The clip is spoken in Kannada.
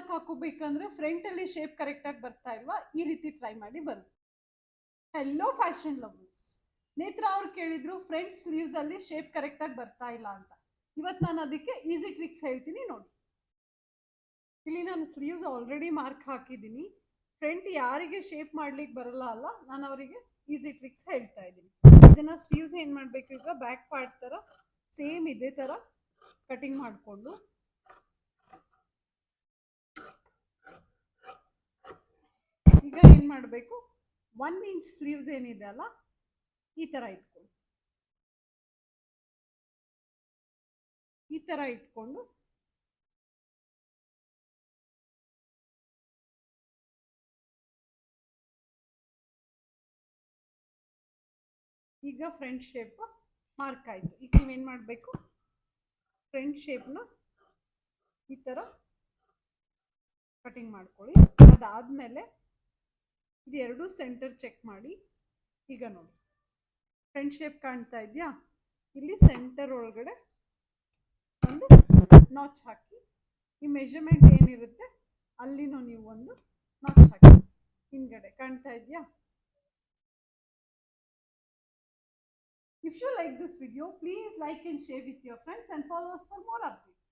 ಮಾರ್ಕ್ ಹಾಕೋಬೇಕಂದ್ರೆ ಫ್ರಂಟಲ್ಲಿ ಶೇಪ್ ಕರೆಕ್ಟಾಗಿ ಬರ್ತಾ ಇಲ್ವಾ, ಈ ರೀತಿ ಟ್ರೈ ಮಾಡಿ ಬರುತ್ತೆ. ಹೆಲೋ ಫ್ಯಾಷನ್ ಲವರ್ಸ್, ನೇತ್ರ ಅವ್ರು ಕೇಳಿದ್ರು ಫ್ರಂಟ್ ಸ್ಲೀವ್ಸ್ ಅಲ್ಲಿ ಶೇಪ್ ಕರೆಕ್ಟಾಗಿ ಬರ್ತಾ ಇಲ್ಲ ಅಂತ. ಇವತ್ತು ನಾನು ಅದಕ್ಕೆ ಈಸಿ ಟ್ರಿಕ್ಸ್ ಹೇಳ್ತೀನಿ ನೋಡಿ. ಇಲ್ಲಿ ನಾನು ಸ್ಲೀವ್ಸ್ ಆಲ್ರೆಡಿ ಮಾರ್ಕ್ ಹಾಕಿದ್ದೀನಿ. ಫ್ರಂಟ್ ಯಾರಿಗೆ ಶೇಪ್ ಮಾಡ್ಲಿಕ್ಕೆ ಬರಲ್ಲ ಅಲ್ಲ, ನಾನು ಅವರಿಗೆ ಈಸಿ ಟ್ರಿಕ್ಸ್ ಹೇಳ್ತಾ ಇದ್ದೀನಿ. ಇದನ್ನ ಸ್ಲೀವ್ಸ್ ಏನು ಮಾಡಬೇಕು, ಈಗ ಬ್ಯಾಕ್ ಪಾರ್ಟ್ ಥರ ಸೇಮ್ ಇದೇ ಥರ ಕಟಿಂಗ್ ಮಾಡಿಕೊಂಡು ಈಗ ಏನು ಮಾಡಬೇಕು, 1 ಇಂಚ್ ಸ್ಲೀವ್ಸ್ ಏನಿದೆ ಅಲ್ಲ ಈ ಥರ ಇಟ್ಕೊಂಡು ಈಗ ಫ್ರಂಟ್ ಶೇಪ್ ಮಾರ್ಕ್ ಆಯಿತು. ಈಗ ನೀವೇನು ಮಾಡಬೇಕು, ಫ್ರಂಟ್ ಶೇಪ್ನ ಈ ಥರ ಕಟಿಂಗ್ ಮಾಡ್ಕೊಳ್ಳಿ. ಅದಾದಮೇಲೆ ಇದು ಎರಡೂ ಸೆಂಟರ್ ಚೆಕ್ ಮಾಡಿ. ಈಗ ನೋಡಿ ಫ್ರಂಟ್ ಶೇಪ್ ಕಾಣ್ತಾ ಇದೆಯಾ, ಇಲ್ಲಿ ಸೆಂಟರ್ ಒಳಗಡೆ ಒಂದು ನಾಚ್ ಹಾಕಿ, ಈ ಮೆಜರ್ಮೆಂಟ್ ಏನಿರುತ್ತೆ ಅಲ್ಲಿನೂ ನೀವು ಒಂದು ನಾಚ್ ಹಾಕಿ. ಹಿಂದ್ಗಡೆ ಕಾಣ್ತಾ ಇದೆಯಾ? If you like this video, please like and share with your friends and follow us for more updates.